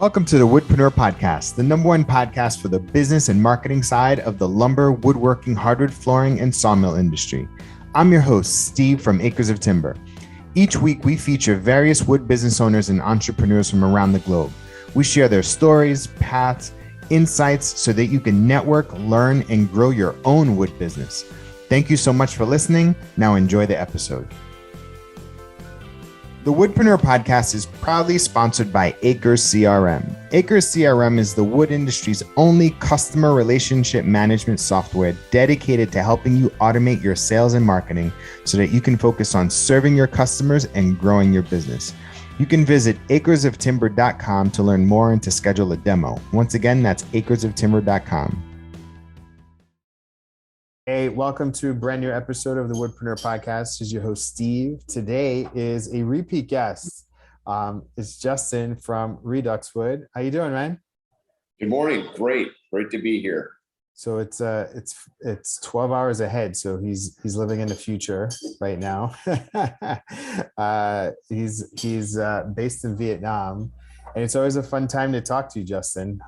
Welcome to the Woodpreneur Podcast, the #1 podcast for the business and marketing side of the lumber, woodworking, hardwood flooring, and sawmill industry. I'm your host, Steve from Acres of Timber. Each week, we feature various wood business owners and entrepreneurs from around the globe. We share their stories, paths, insights so that you can network, learn, and grow your own wood business. Thank you so much for listening. Now enjoy the episode. The Woodpreneur Podcast is proudly sponsored by Acres CRM. Acres CRM is the wood industry's only customer relationship management software dedicated to helping you automate your sales and marketing so that you can focus on serving your customers and growing your business. You can visit acresoftimber.com to learn more and to schedule a demo. Once again, that's acresoftimber.com. Hey, welcome to a brand new episode of the Woodpreneur Podcast. This is your host, Steve. Today is a repeat guest. It's Justin from Reduxwood. How you doing, man? Good morning. Great to be here. So it's 12 hours ahead. So he's living in the future right now. He's based in Vietnam, and it's always a fun time to talk to you, Justin.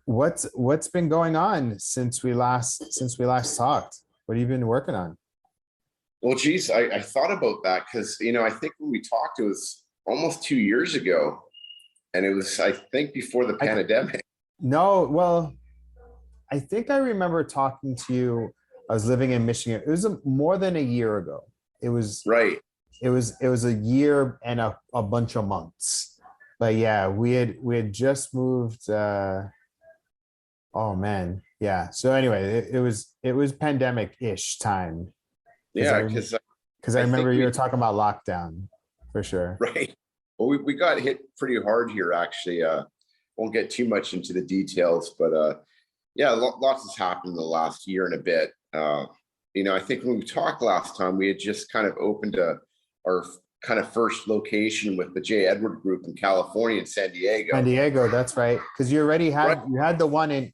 What's been going on since we last talked? What have you been working on? Well, geez, I thought about that because, I think when we talked, it was almost 2 years ago, and it was, I think, before the pandemic. No, well, I think I remember talking to you. I was living in Michigan. It was more than a year ago. It was right. It was a year and a bunch of months. But yeah, we had just moved. Oh man, yeah. So anyway, it was pandemic-ish time. Yeah, because I remember you were talking about lockdown for sure. Right. Well, we got hit pretty hard here, actually. Won't get too much into the details, but yeah, lots has happened in the last year and a bit. I think when we talked last time, we had just kind of opened our kind of first location with the J. Edward Group in California and San Diego. San Diego, that's right. Because you already had the one in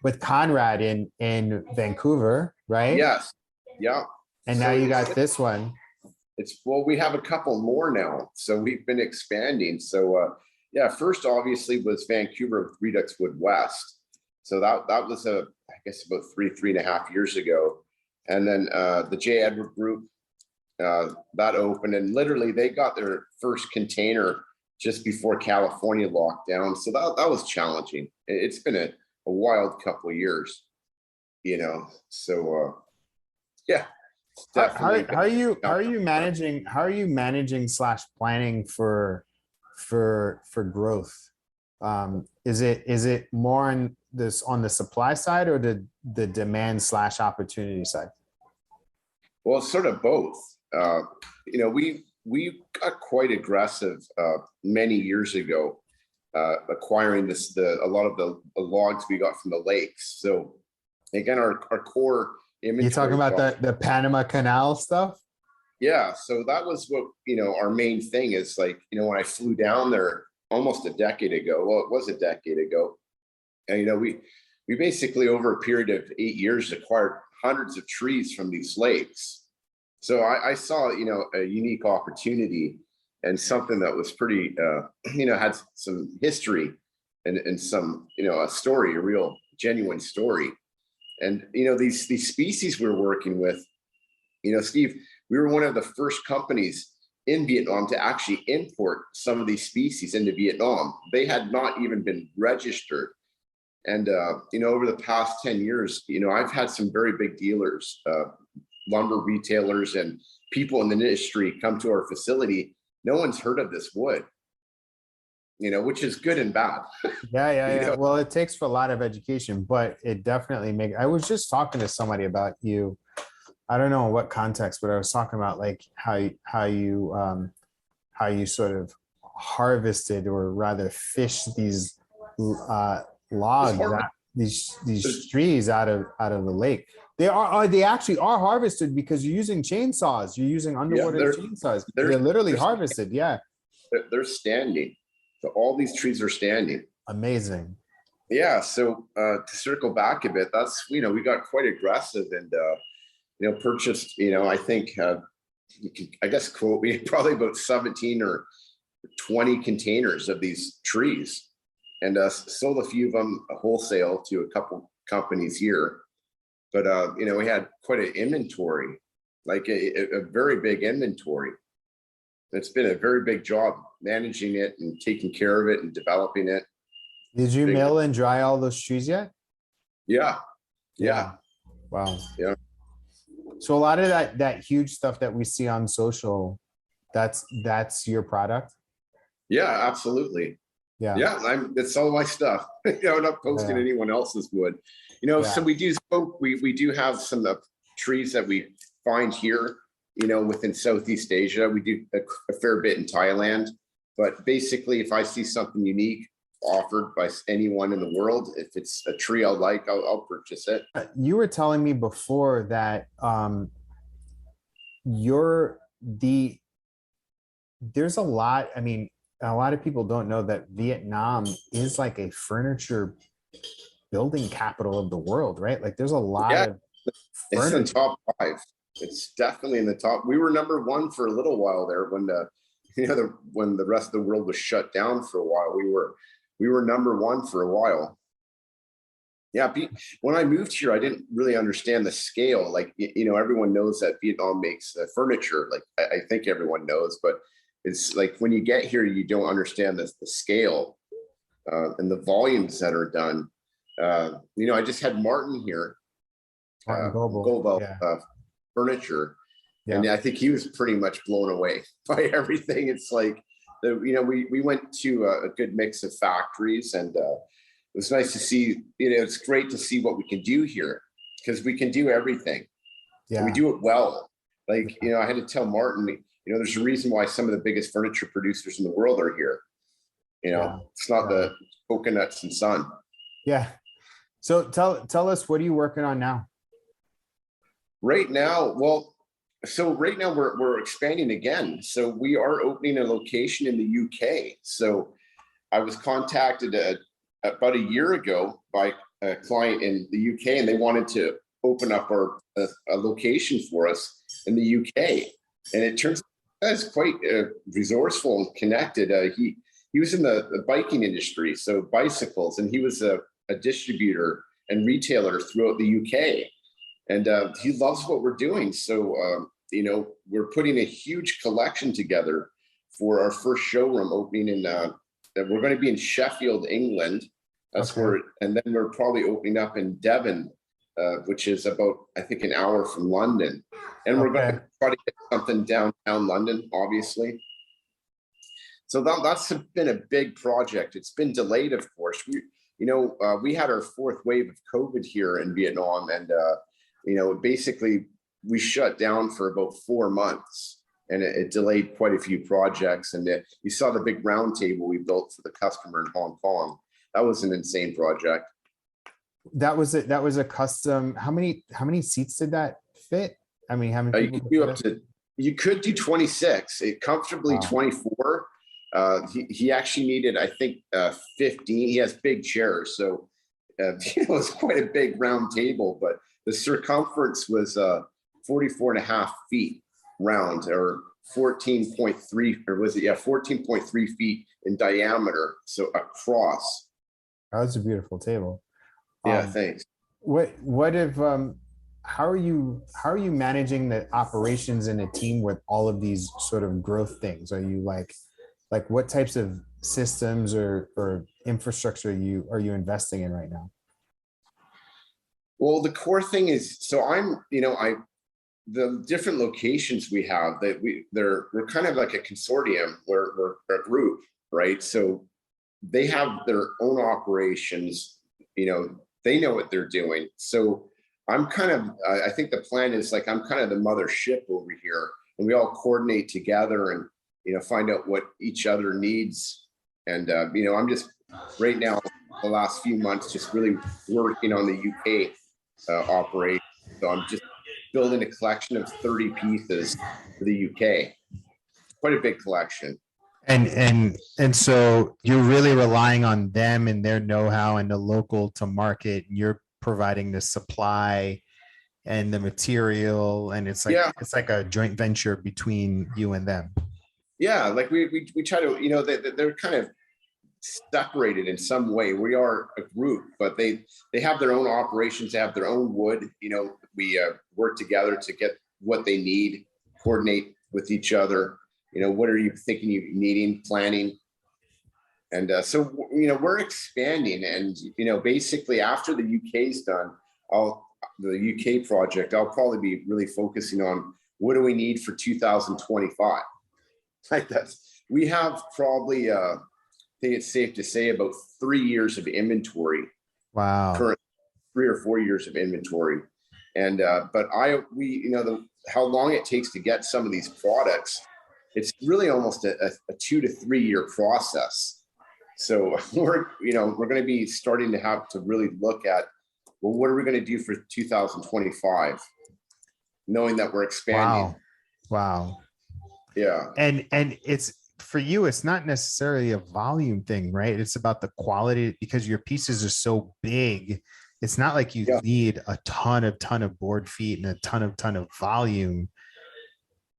with Conrad in Vancouver, right? Yes. Yeah. And now you got this one. We have a couple more now, so we've been expanding. So yeah, first obviously was Vancouver Reduxwood West. So that was I guess about three and a half years ago, and then the J. Edward Group. That opened, and literally they got their first container just before California locked down. So that was challenging. It's been a wild couple of years, So yeah. How are you managing / planning for growth? Is it more on the supply side or the demand / opportunity side? Well, it's sort of both. We got quite aggressive many years ago, acquiring a lot of the logs we got from the lakes. So again, our core inventory. You talking about the Panama Canal stuff? Yeah. So that was what, our main thing is, like, when I flew down there almost a decade ago, well, it was a decade ago. And, we basically over a period of 8 years acquired hundreds of trees from these lakes. So I saw, a unique opportunity and something that was pretty, had some history and some, a story, a real genuine story. And, these species we're working with, Steve, we were one of the first companies in Vietnam to actually import some of these species into Vietnam. They had not even been registered. And, over the past 10 years, I've had some very big dealers, lumber retailers and people in the industry come to our facility. No one's heard of this wood, which is good and bad. Yeah. Well, it takes for a lot of education, but it definitely I was just talking to somebody about you. I don't know what context, but I was talking about like how you sort of harvested, or rather fished these logs, these trees out of the lake. They actually are harvested because you're using chainsaws. You're using underwater chainsaws. They're literally harvested. Yeah. They're standing. So all these trees are standing. Amazing. Yeah. So to circle back a bit, that's, we got quite aggressive and, purchased, I think, I guess quote, we had probably about 17 or 20 containers of these trees, and sold a few of them wholesale to a couple companies here. But we had quite an inventory, like a very big inventory. It's been a very big job managing it and taking care of it and developing it. Did you mill and dry all those trees yet? Yeah. Wow. Yeah. So a lot of that huge stuff that we see on social, that's your product? Yeah, absolutely. Yeah, it's all my stuff. I'm not posting anyone else's wood. So we do have some trees that we find here, within Southeast Asia. We do a fair bit in Thailand, but basically if I see something unique offered by anyone in the world, if it's a tree I like, I'll purchase it. You were telling me before that there's a lot, a lot of people don't know that Vietnam is like a furniture building capital of the world, right? Like there's a lot of furniture. It's in the top 5. It's definitely in the top. We were number 1 for a little while there when when the rest of the world was shut down for a while. We were number 1 for a while. Yeah, when I moved here, I didn't really understand the scale. Like, everyone knows that Vietnam makes furniture. Like, I think everyone knows, but it's like when you get here, you don't understand the scale and the volumes that are done. I just had Martin here, Global Furniture, and I think he was pretty much blown away by everything. It's like, we went to a good mix of factories, and it was nice to see. It's great to see what we can do here, because we can do everything. Yeah, we do it well. Like, I had to tell Martin, there's a reason why some of the biggest furniture producers in the world are here. It's not the coconuts and sun. Yeah. So tell us, what are you working on now? Right now, we're expanding again. So we are opening a location in the UK. So I was contacted about a year ago by a client in the UK, and they wanted to open up a location for us in the UK. And it turns out he's quite resourceful and connected. He was in the biking industry, so bicycles, and he was a distributor and retailer throughout the UK. And he loves what we're doing. So, we're putting a huge collection together for our first showroom opening we're going to be in Sheffield, England. That's where, and then we're probably opening up in Devon, which is about, I think, an hour from London. And we're going to try to get something downtown London, obviously. So that's been a big project. It's been delayed, of course. We had our 4th wave of COVID here in Vietnam, and basically we shut down for about 4 months, and it delayed quite a few projects. And you saw the big round table we built for the customer in Hong Kong. That was an insane project. That was a custom. How many seats did that fit? How many people? You could do 26. Comfortably 24. He actually needed, I think, 15. He has big chairs, so it was quite a big round table, but the circumference was 44.5 feet round, or 14.3, or was it? Yeah, 14.3 feet in diameter. So across. That was a beautiful table. Yeah, thanks. How are you managing the operations in a team with all of these sort of growth things? Are you like what types of systems or infrastructure are you investing in right now? Well, the core thing is, so the different locations we have, we're kind of like a consortium, we're a group, right? So they have their own operations, they know what they're doing. So I think the plan is, like, I'm kind of the mothership over here, and we all coordinate together and, find out what each other needs. And, I'm just right now, the last few months, just really working on the UK operation. So I'm just building a collection of 30 pieces for the UK. Quite a big collection. And so you're really relying on them and their know-how and the local to market. You're providing the supply and the material, and it's like a joint venture between you and them. Yeah, like we try to, they're kind of separated in some way. We are a group, but they have their own operations, they have their own wood. We work together to get what they need, coordinate with each other. What are you thinking you needing, planning? And so, we're expanding. And, basically after the UK's done, the UK project, I'll probably be really focusing on what do we need for 2025. Like we have probably, I think it's safe to say about 3 years of inventory. Wow. Current 3 or 4 years of inventory. And, but how long it takes to get some of these products, it's really almost a 2 to 3 year process. So we're going to be starting to have to really look at, well, what are we going to do for 2025? Knowing that we're expanding. Wow. Yeah. And it's for you, it's not necessarily a volume thing, right? It's about the quality, because your pieces are so big. It's not like you need a ton of board feet and a ton of volume.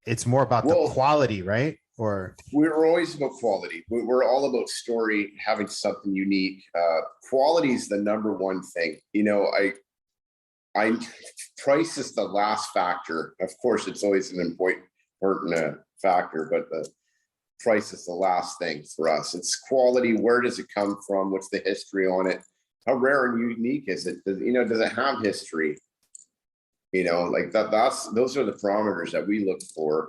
It's more about the quality, right? Or we're always about quality. We're all about story, having something unique. Quality is the number one thing. I price is the last factor. Of course, it's always an important factor, but the price is the last thing for us. It's quality. Where does it come from? What's the history on it? How rare and unique is it? Does it have history? Like those are the parameters that we look for.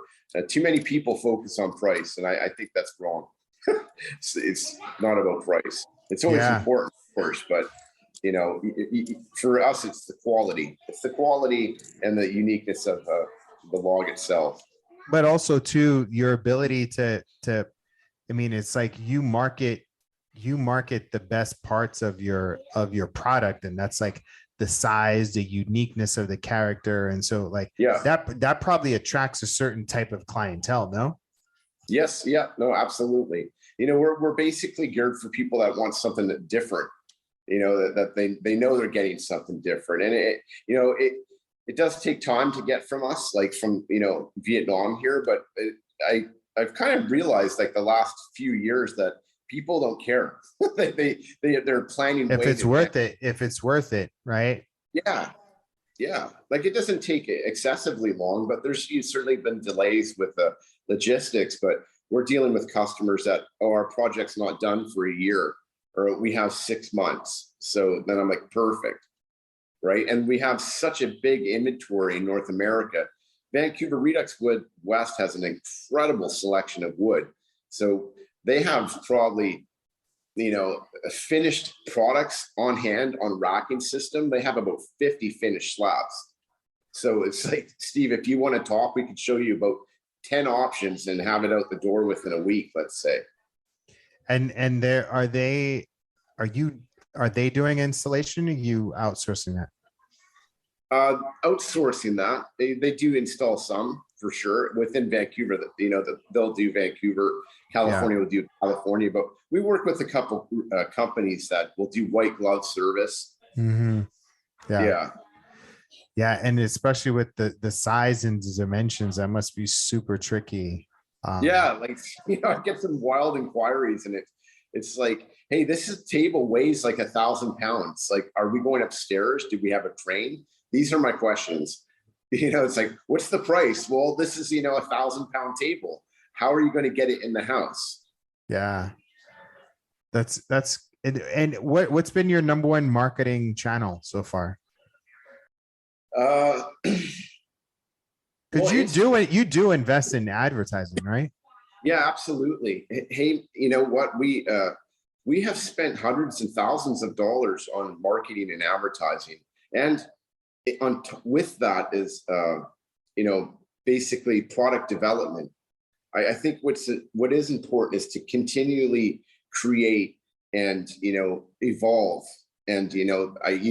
Too many people focus on price, and I think that's wrong. It's not about price. It's always important, of course, but for us, it's the quality. It's the quality and the uniqueness of the log itself. But also too, your ability to it's like you market the best parts of your product, and that's like the size, the uniqueness of the character. And so like that probably attracts a certain type of clientele, no? Yes. Yeah, no, absolutely. We're basically geared for people that want something that different, that they know they're getting something different. And it does take time to get from us, like from, Vietnam here, but I've kind of realized like the last few years that people don't care. They're planning if it's worth it, right? Yeah. Like it doesn't take excessively long, but there's certainly been delays with the logistics, but we're dealing with customers that, our project's not done for a year, or we have 6 months. So then I'm like, perfect. Right. And we have such a big inventory in North America. Vancouver Reduxwood West has an incredible selection of wood. So they have probably, finished products on hand on racking system. They have about 50 finished slabs. So it's like, Steve, if you want to talk, we could show you about 10 options and have it out the door within a week, let's say. And are they doing installation? Or are you outsourcing that? Outsourcing that. They do install some for sure within Vancouver. That they'll do Vancouver, California will do California, but we work with a couple companies that will do white glove service. Mm-hmm. Yeah, and especially with the size and dimensions, that must be super tricky. I get some wild inquiries, and it's like, hey, this table weighs like 1,000 pounds. Like, are we going upstairs? Do we have a crane? These are my questions. It's like, what's the price? Well, this is, 1,000-pound table. How are you going to get it in the house? Yeah. That's and what's been your number one marketing channel so far? Because you do invest in advertising, right? Yeah, absolutely. Hey, you know what? We have spent hundreds and thousands of dollars on marketing and advertising, and with that is basically product development. I think what is important is to continually create and evolve, and you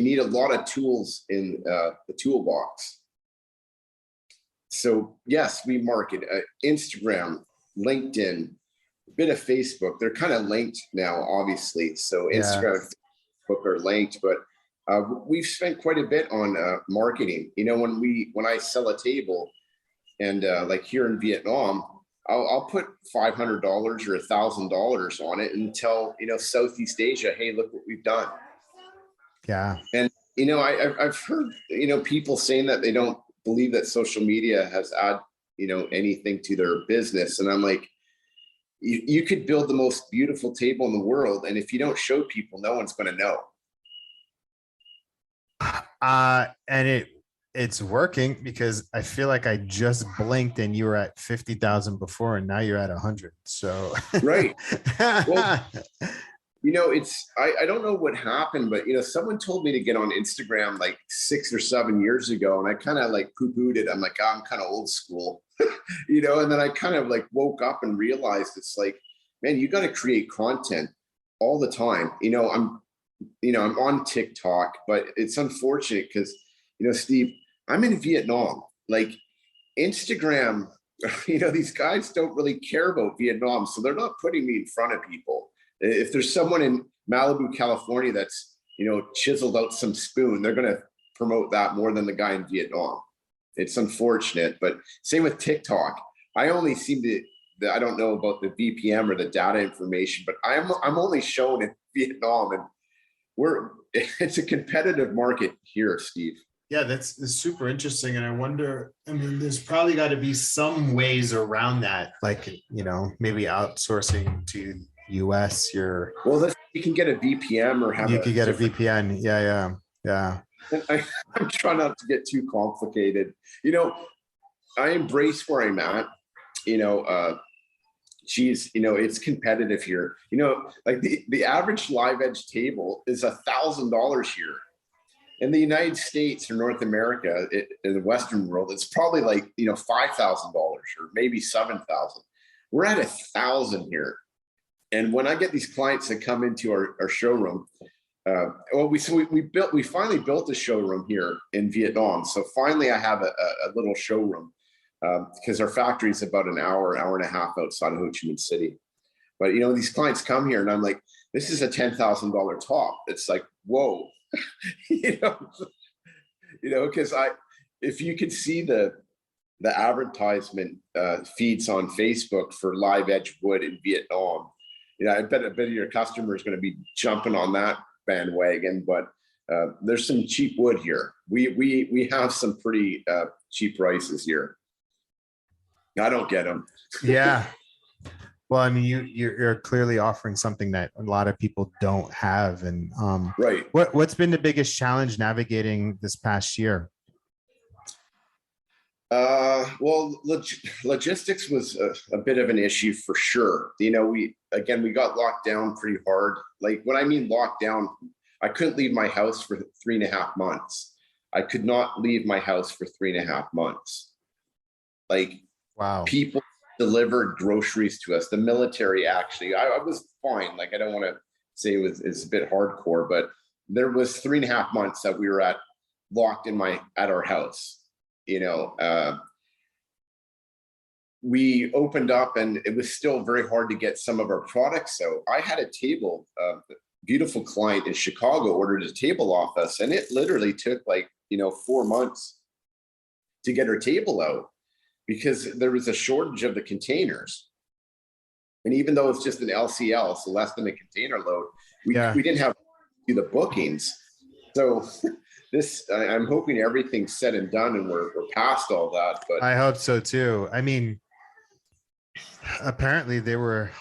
need a lot of tools in the toolbox. So yes, we market Instagram, LinkedIn, a bit of Facebook. They're kind of linked now, obviously. So Instagram and Facebook are linked, but we've spent quite a bit on marketing. When I sell a table, and like here in Vietnam, I'll put $500 or $1,000 on it and tell, Southeast Asia, hey, look what we've done. Yeah. And, I've heard, people saying that they don't believe that social media has add, anything to their business. And I'm like, you could build the most beautiful table in the world, and if you don't show people, no one's going to know. And it's working, because I feel like I just blinked and you were at 50,000 before, and now you're at 100. So right. Well, I don't know what happened, but someone told me to get on Instagram like 6 or 7 years ago, and I kind of like poo-pooed it. I'm like, oh, I'm kind of old school, and then I kind of like woke up and realized it's like, man, you got to create content all the time. I'm on TikTok, but it's unfortunate because, Steve, I'm in Vietnam. Like Instagram, these guys don't really care about Vietnam, so they're not putting me in front of people. If there's someone in Malibu, California that's, chiseled out some spoon, they're going to promote that more than the guy in Vietnam. It's unfortunate, but same with TikTok. I only seem to, I don't know about the VPN or the data information, but I'm only shown in Vietnam, and it's a competitive market here, Steve. Yeah, that's super interesting. And I wonder, there's probably got to be some ways around that, like, maybe outsourcing to US. You can get a VPN or have you could get a VPN. Yeah. I'm trying not to get too complicated. I embrace where I'm at. It's competitive here. Like the average live edge table is $1,000 here. In the United States or North America, in the Western world, it's probably like, $5,000 or maybe $7,000. We're at $1,000 here. And when I get these clients that come into our showroom, we finally built a showroom here in Vietnam. So finally I have a little showroom, because our factory is about an hour and a half outside of Ho Chi Minh City. But, these clients come here and I'm like, this is a $10,000 top. It's like, whoa, because if you could see the advertisement feeds on Facebook for live edge wood in Vietnam, I bet your customer is going to be jumping on that bandwagon. But there's some cheap wood here. We have some pretty cheap prices here. I don't get them. Yeah. Well, you're clearly offering something that a lot of people don't have. And right. What's been the biggest challenge navigating this past year? Logistics was a bit of an issue for sure. We got locked down pretty hard. Like when I mean locked down, I couldn't leave my house for 3.5 months. I could not leave my house for 3.5 months. Like, wow. People delivered groceries to us. The military, actually, I was fine. Like, I don't want to say it's a bit hardcore, but there was 3.5 months that we were locked at our house. We opened up and it was still very hard to get some of our products. So I had a table, beautiful client in Chicago ordered a table off us, and it literally took 4 months to get her table out because there was a shortage of the containers. And even though it's just an LCL, so less than a container load, we didn't have to do the bookings. So I'm hoping everything's said and done and we're past all that. But I hope so too. Apparently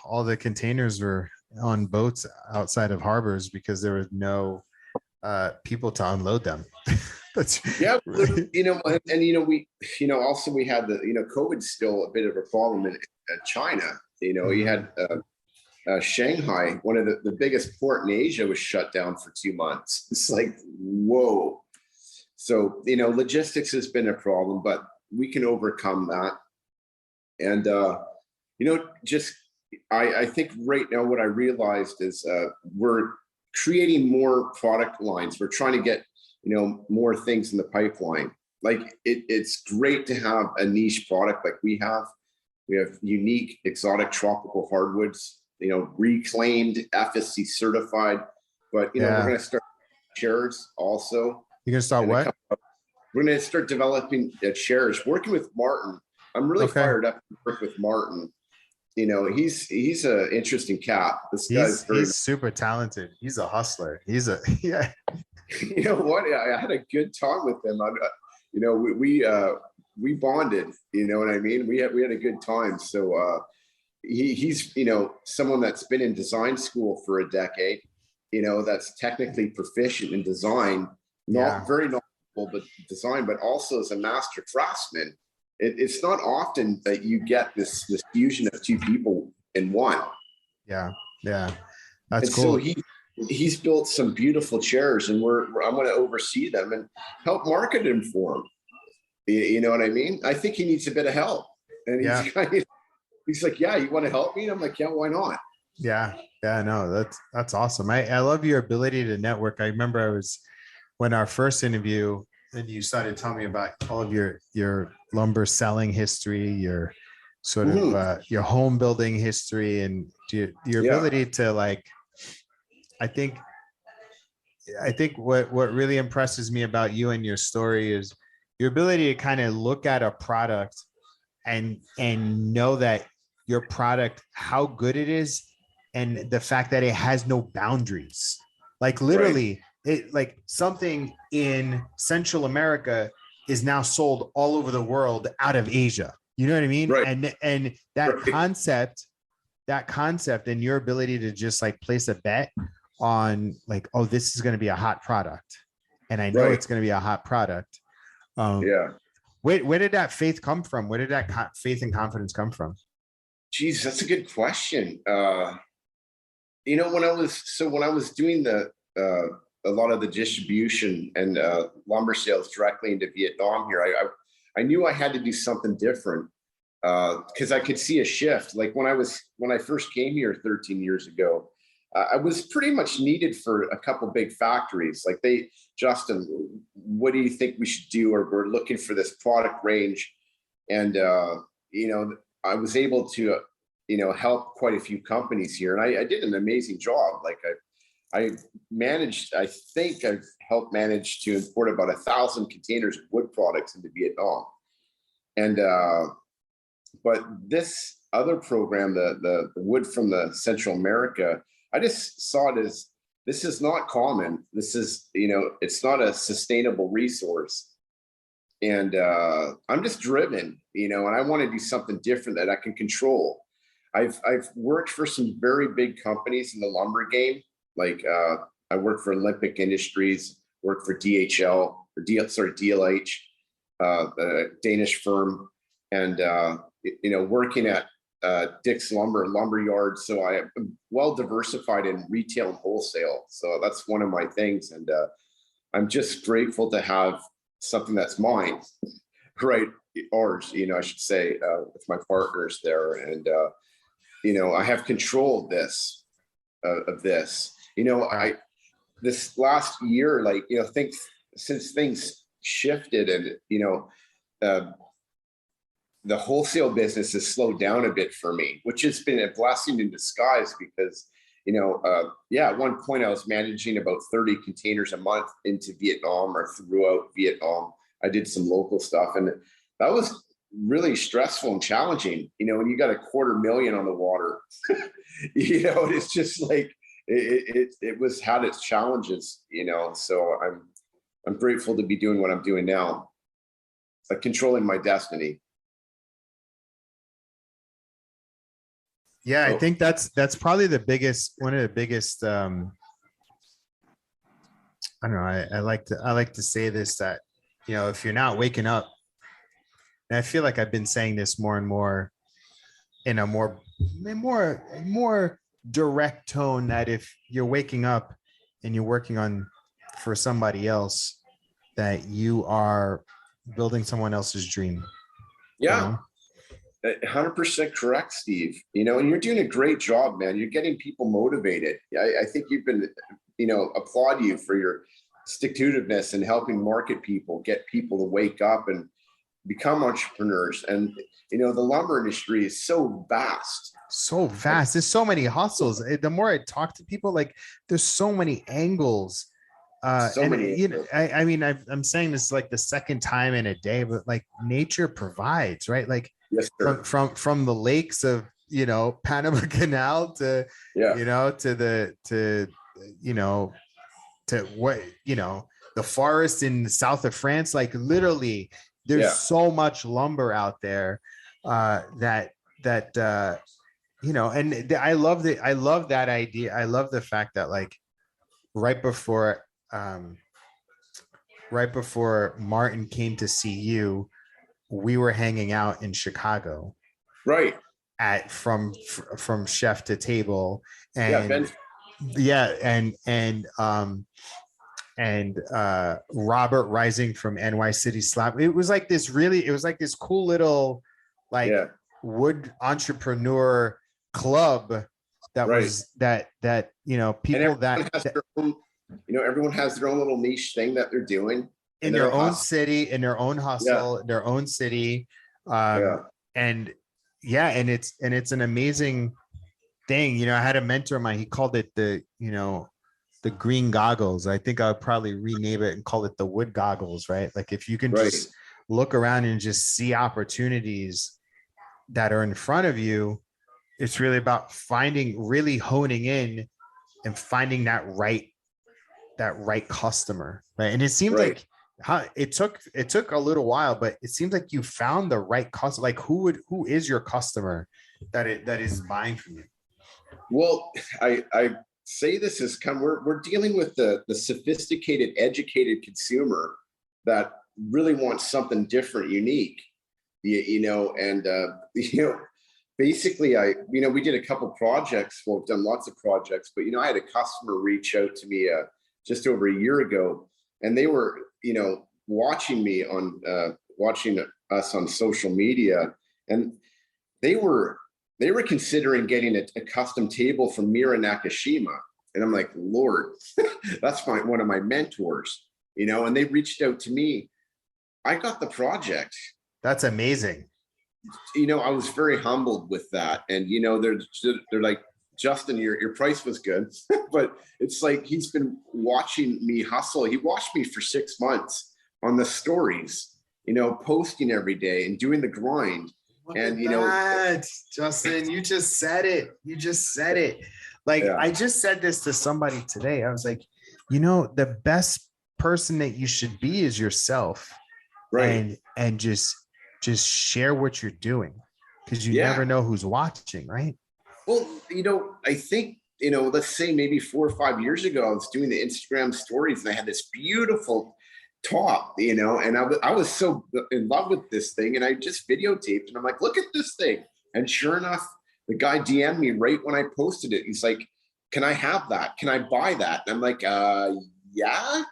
all the containers were on boats outside of harbors because there was no people to unload them. Yeah, right. Also we had COVID's still a bit of a problem in China. You had Shanghai, one of the biggest port in Asia, was shut down for 2 months. It's like, whoa. So, logistics has been a problem, but we can overcome that. And, I think right now what I realized is we're creating more product lines. We're trying to get, more things in the pipeline. Like it's great to have a niche product like we have. We have unique, exotic tropical hardwoods, reclaimed, FSC certified, but, we're going to start chairs also. You're going to start what? We're going to start developing chairs, working with Martin. I'm really fired up to work with Martin. he's a interesting cat. This guy's he's super talented. He's a hustler. Yeah. You know what? I had a good time with him. We bonded. You know what I mean? We had a good time. So he's someone that's been in design school for a decade. That's technically proficient in design, not very knowledgeable, but design, but also as a master craftsman. It's not often that you get this fusion of two people in one. Yeah, that's and cool. So he's built some beautiful chairs, and I'm going to oversee them and help market them for him. You know what I mean? I think he needs a bit of help, and he's like, yeah, you want to help me? And I'm like, yeah, why not? Yeah, no, that's awesome. I love your ability to network. I remember when our first interview, and you started telling me about all of your lumber selling history, your sort of your home building history, and your ability to, like, I think what really impresses me about you and your story is your ability to kind of look at a product and know that your product, how good it is, and the fact that it has no boundaries. Like literally, it, like something in Central America is now sold all over the world out of Asia. You know what I mean? Right. And that concept and your ability to just like place a bet on like, oh, this is going to be a hot product, and I know it's going to be a hot product. Where did that faith come from? Where did that faith and confidence come from? Geez, that's a good question. When I was doing a lot of the distribution and lumber sales directly into Vietnam here, I knew I had to do something different because I could see a shift. Like when I first came here 13 years ago, I was pretty much needed for a couple big factories. Like Justin, what do you think we should do? Or we're looking for this product range. And, I was able to, help quite a few companies here. And I did an amazing job. Like I think I've helped manage to import about 1,000 containers of wood products into Vietnam. And, but this other program, the wood from the Central America, I just saw it as, this is not common. This is, it's not a sustainable resource. And I'm just driven, and I want to do something different that I can control. I've worked for some very big companies in the lumber game. Like I worked for Olympic Industries, worked for DLH, a Danish firm, and working at Dick's Lumber Yard. So I am well diversified in retail and wholesale. So that's one of my things. And I'm just grateful to have something that's mine, right? Ours, I should say, with my partners there. And, I have control of this, this last year, like, since things shifted and, the wholesale business has slowed down a bit for me, which has been a blessing in disguise because, at one point I was managing about 30 containers a month into Vietnam or throughout Vietnam. I did some local stuff, and that was really stressful and challenging, when you got $250,000 on the water, it's just like, it was had its challenges, so I'm grateful to be doing what I'm doing now, like controlling my destiny. Yeah, I think that's probably one of the biggest. I don't know. I like to say this, that if you're not waking up, and I feel like I've been saying this more and more in a more direct tone, that if you're waking up and you're working for somebody else, that you are building someone else's dream. Yeah. 100% correct, Steve. And you're doing a great job, man. You're getting people motivated. I think you've been, applaud you for your stick-to-itiveness and helping market people, get people to wake up and become entrepreneurs. And, the lumber industry is so vast. So vast. There's so many hustles. The more I talk to people, like there's so many angles. I'm saying this like the second time in a day, but like nature provides, right? Like, yes, sir. From the lakes of Panama Canal to, Yeah. to what, the forest in the south of France. Like literally there's Yeah. so much lumber out there that and I love that idea. I love the fact that like right before Martin came to see you, we were hanging out in Chicago, Right. from chef to table. And Robert Rising from NY City Slap. It was like this cool little wood entrepreneur club that was that people everyone has their own little niche thing that they're doing in their own city, in their own hustle, their own city. And it's an amazing thing. I had a mentor of mine, he called it the green goggles. I think I'll probably rename it and call it the wood goggles, right? Like if you can just look around and just see opportunities that are in front of you, it's really about really honing in and finding that right customer, right? And it seems like it took a little while, but it seems like you found the right customer. Like who is your customer that is buying from you? Well, I say this has come. We're dealing with the sophisticated, educated consumer that really wants something different, unique. Basically, we did a couple projects. Well, we've done lots of projects, but I had a customer reach out to me just over a year ago, and they were watching us on social media, and they were considering getting a custom table from Mira Nakashima. And I'm like, Lord, that's one of my mentors, and they reached out to me. I got the project. That's amazing. I was very humbled with that. And, they're like, Justin, your price was good, but it's like, he's been watching me hustle. He watched me for 6 months on the stories, posting every day and doing the grind. Justin, you just said it. Like, I just said this to somebody today. I was like, the best person that you should be is yourself. Right. And just share what you're doing, because you never know who's watching, right? Well, I think, let's say maybe 4 or 5 years ago, I was doing the Instagram stories and I had this beautiful top, and I was so in love with this thing, and I just videotaped, and I'm like, look at this thing. And sure enough, the guy DM'd me right when I posted it. He's like, can I have that? Can I buy that? And I'm like, yeah.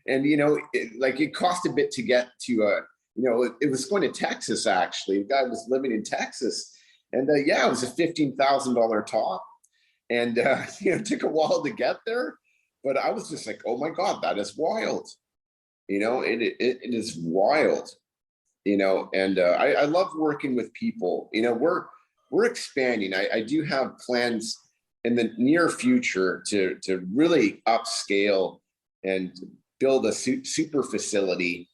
And, it cost a bit to get to, it was going to Texas, actually. The guy was living in Texas. And it was a $15,000 top. And, it took a while to get there. But I was just like, oh, my God, that is wild. It is wild, and I love working with people. We're expanding. I do have plans in the near future to really upscale and build a super facility.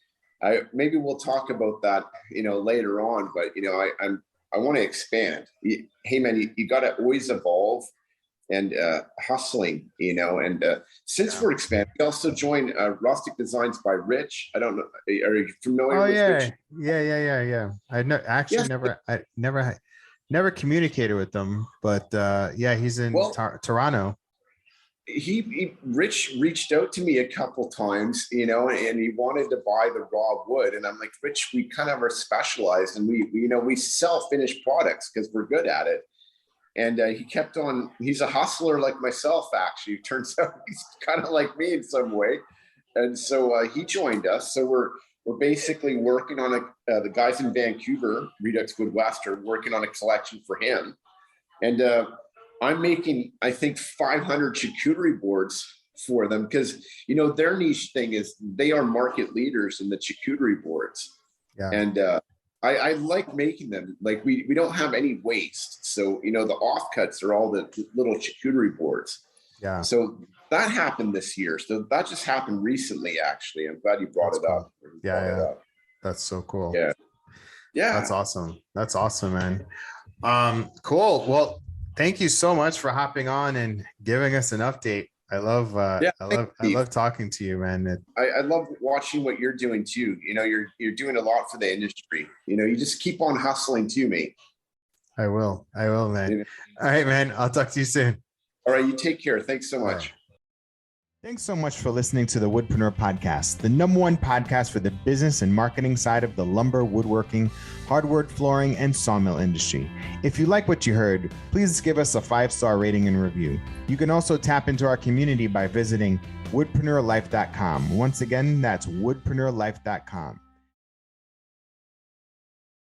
Maybe we'll talk about that, later on, but, I want to expand. Hey man, you got to always evolve and hustling, and since we're expanding, we also joined Rustic Designs by Rich. I don't know. Are you familiar with Rich? Yeah. I never communicated with them, but he's in Toronto. Rich reached out to me a couple times, and he wanted to buy the raw wood. And I'm like, Rich, we kind of are specialized, and we sell finished products because we're good at it. And he kept on. He's a hustler like myself, actually. It turns out he's kind of like me in some way. And so he joined us. So we're basically working on the guys in Vancouver Reduxwood West are working on a collection for him. And I'm making, I think, 500 charcuterie boards for them because, their niche thing is they are market leaders in the charcuterie boards. Yeah. And I like making them. Like we don't have any waste. So, the offcuts are all the little charcuterie boards. Yeah. So that happened this year. So that just happened recently, actually. I'm glad you brought it up. Yeah. That's so cool. Yeah. That's awesome, man. Cool. Well, thank you so much for hopping on and giving us an update. I love talking to you, man. I love watching what you're doing too. You're doing a lot for the industry. You just keep on hustling too, mate. I will, man. All right, man. I'll talk to you soon. All right. You take care. Thanks so much. Thanks so much for listening to the Woodpreneur Podcast, the #1 podcast for the business and marketing side of the lumber, woodworking, hardwood flooring, and sawmill industry. If you like what you heard, please give us a 5-star rating and review. You can also tap into our community by visiting woodpreneurlife.com. Once again, that's woodpreneurlife.com.